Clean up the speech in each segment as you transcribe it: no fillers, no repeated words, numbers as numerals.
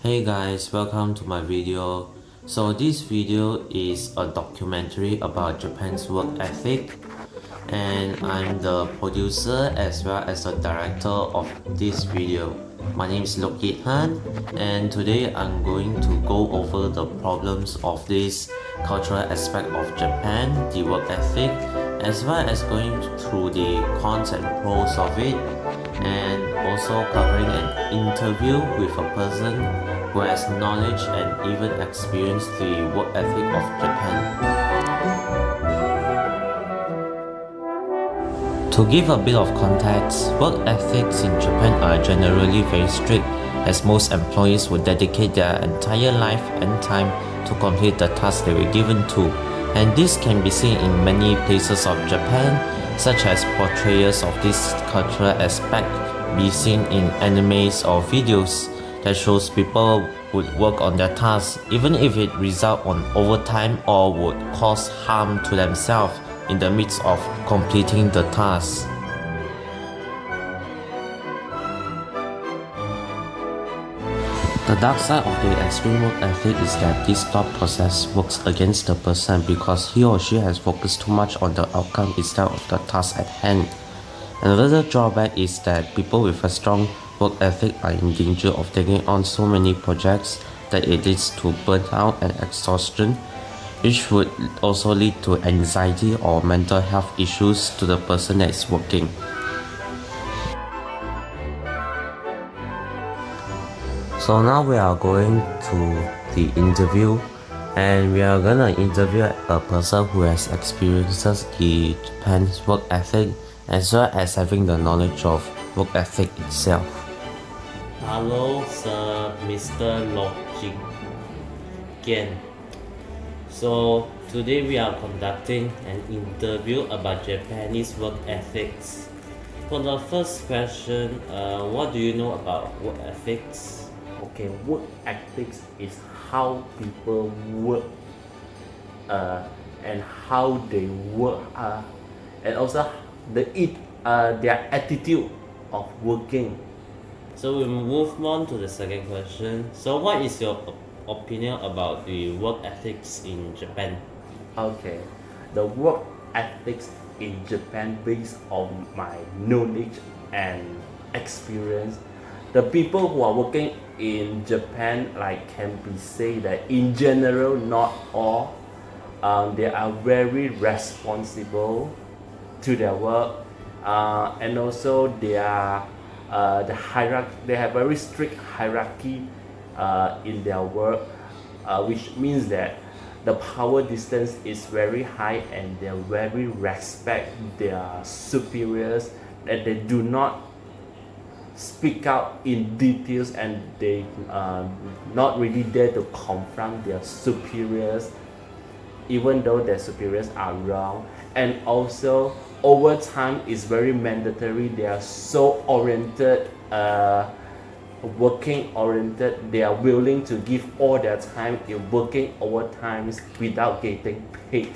Hey guys, welcome to my video. So this video is a documentary about Japan's work ethic, and I'm the producer as well as the director of this video. My name is Loke Yit Han, and today I'm going to go over the problems of this cultural aspect of Japan, the work ethic, as well as going through the cons and pros of it, and also covering an interview with a person who has knowledge and even experienced the work ethic of Japan. To give a bit of context, work ethics in Japan are generally very strict, as most employees would dedicate their entire life and time to complete the tasks they were given to, and this can be seen in many places of Japan, such as portrayals of this cultural aspect be seen in animes or videos that shows people would work on their tasks even if it result on overtime or would cause harm to themselves in the midst of completing the task. The dark side of the extreme work ethic is that this thought process works against the person because he or she has focused too much on the outcome instead of the task at hand. Another drawback is that people with a strong work ethic are in danger of taking on so many projects that it leads to burnout and exhaustion, which would also lead to anxiety or mental health issues to the person that is working. So now we are going to the interview, and we are gonna interview a person who has experiences the Japan's work ethic as well as having the knowledge of work ethic itself. Hello, Sir Mr. Loke Yit Han. So today we are conducting an interview about Japanese work ethics. For the first question, what do you know about work ethics? Okay, work ethics is how people work and how they work and also their attitude of working. So we move on to the second question. So what is your opinion about the work ethics in Japan? Okay, the work ethics in Japan based on my knowledge and experience. The people who are working in Japan can be say that in general, not all, they are very responsible to their work, and also they are the hierarchy. They have very strict hierarchy in their work, which means that the power distance is very high and they very respect their superiors, and they do not speak out in details, and they not really dare to confront their superiors even though their superiors are wrong. And also overtime is very mandatory. They are so oriented, working oriented. They are willing to give all their time in working overtimes without getting paid.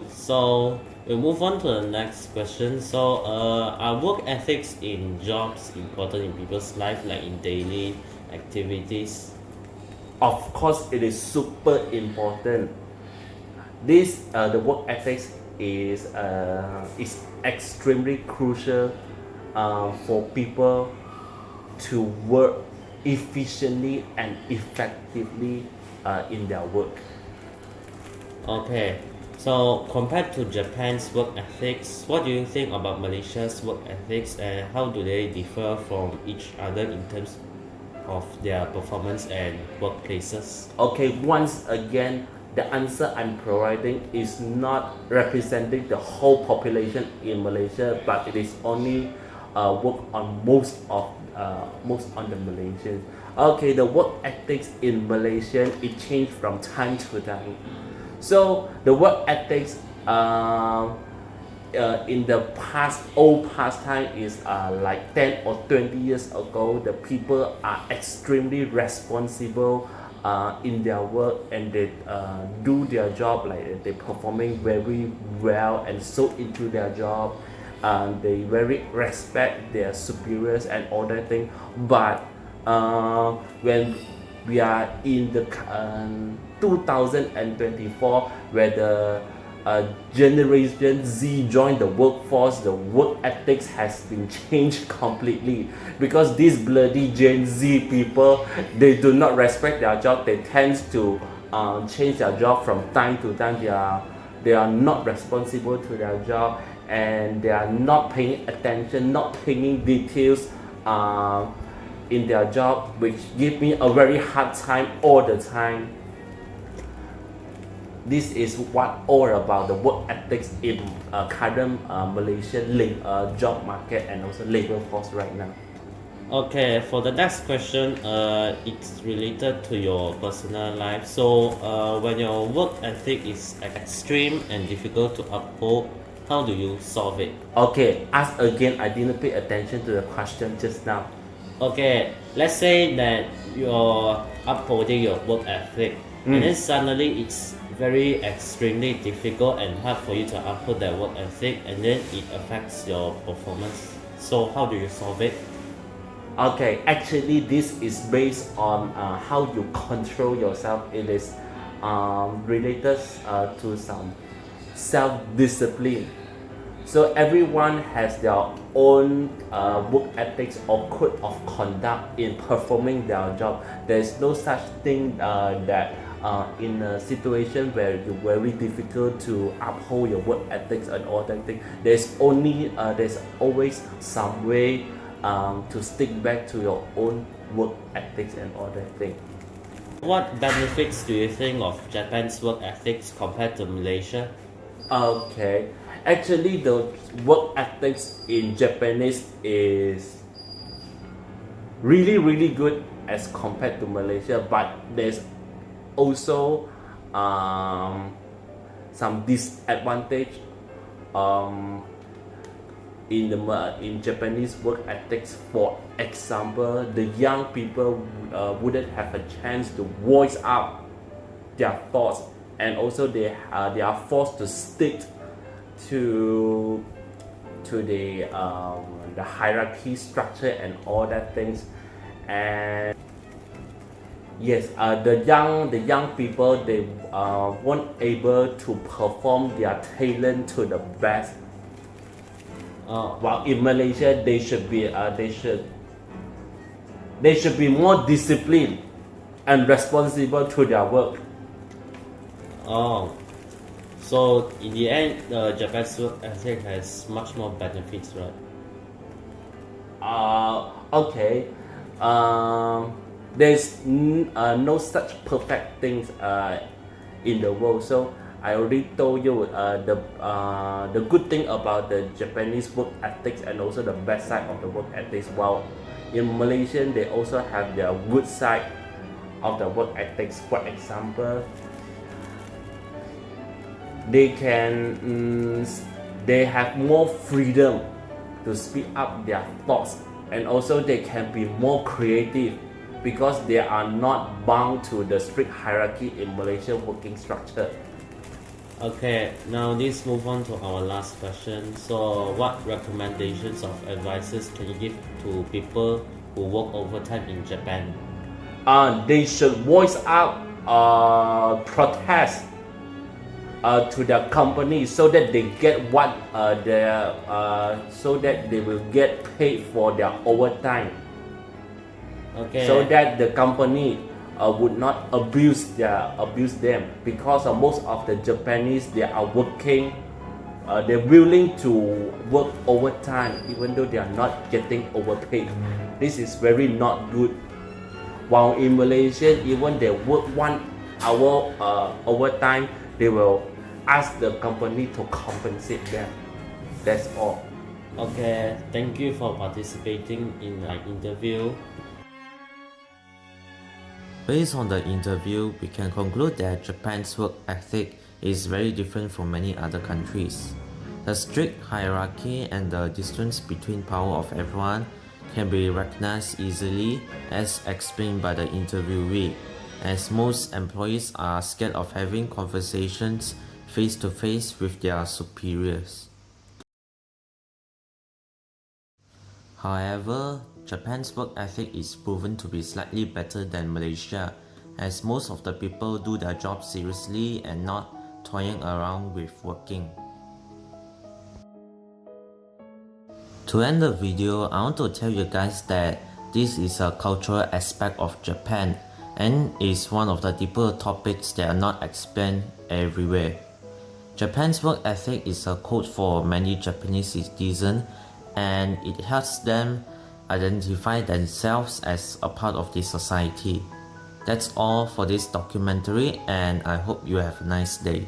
So we move on to the next question. So are work ethics in jobs important in people's life, like in daily activities? Of course it is super important. This the work ethics is extremely crucial for people to work efficiently and effectively in their work. Okay, so compared to Japan's work ethics, what do you think about Malaysia's work ethics, and how do they differ from each other in terms of their performance and workplaces? Okay, once again, the answer I'm providing is not representing the whole population in Malaysia, but it is only work on most on the Malaysians. Okay, the work ethics in Malaysia, it changed from time to time. So the work ethics in the old past time is like 10 or 20 years ago. The people are extremely responsible in their work, and they do their job, like they performing very well and so into their job, and they very respect their superiors and all that thing. But when we are in the 2024 where the Generation Z joined the workforce. The work ethics has been changed completely because these bloody Gen Z people, they do not respect their job. They tend to change their job from time to time. They are not responsible to their job, and they are not paying attention, not paying details in their job, which give me a very hard time all the time. This is what all about the work ethics in current Malaysian job market and also labor force right now. Okay, for the next question, it's related to your personal life. So, when your work ethic is extreme and difficult to uphold, how do you solve it? Okay, ask again. I didn't pay attention to the question just now. Okay, let's say that you're upholding your work ethic, and then suddenly it's very extremely difficult and hard for you to uphold that work ethic, and then it affects your performance. So, how do you solve it? Okay, actually this is based on how you control yourself. It is related to some self-discipline. So everyone has their own work ethics or code of conduct in performing their job. There's no such thing that in a situation where it's very difficult to uphold your work ethics and all that thing. There's always some way to stick back to your own work ethics and all that thing. What benefits do you think of Japan's work ethics compared to Malaysia? Okay, actually the work ethics in Japanese is really good as compared to Malaysia, but there's also some disadvantage in Japanese work ethics. For example, the young people wouldn't have a chance to voice out their thoughts, and also they are forced to stick to the hierarchy structure and all that things. And yes, the young people, they weren't able to perform their talent to the best. While in Malaysia, they should be more disciplined and responsible to their work. Oh, so in the end, Japan's work ethic has much more benefits, right? Okay. There's no such perfect things in the world. So I already told you the good thing about the Japanese work ethics and also the bad side of the work ethics. While in Malaysia, they also have their good side of the work ethics. For example, they have more freedom to speak up their thoughts, and also they can be more creative because they are not bound to the strict hierarchy in Malaysian working structure. Okay, now let's move on to our last question. So, what recommendations of advices can you give to people who work overtime in Japan? They should voice out protest to their company so that they get what so that they will get paid for their overtime. Okay. So that the company would not abuse them, because most of the Japanese, they are working, they're willing to work overtime even though they are not getting overpaid. This is very not good. While in Malaysia, even they work 1 hour overtime, they will ask the company to compensate them. That's all. Okay, thank you for participating in my interview. Based on the interview, we can conclude that Japan's work ethic is very different from many other countries. The strict hierarchy and the distance between power of everyone can be recognized easily, as explained by the interviewee, as most employees are scared of having conversations face to face with their superiors. However, Japan's work ethic is proven to be slightly better than Malaysia, as most of the people do their job seriously and not toying around with working. To end the video, I want to tell you guys that this is a cultural aspect of Japan and is one of the deeper topics that are not explained everywhere. Japan's work ethic is a code for many Japanese citizens and it helps them identify themselves as a part of this society. That's all for this documentary and I hope you have a nice day.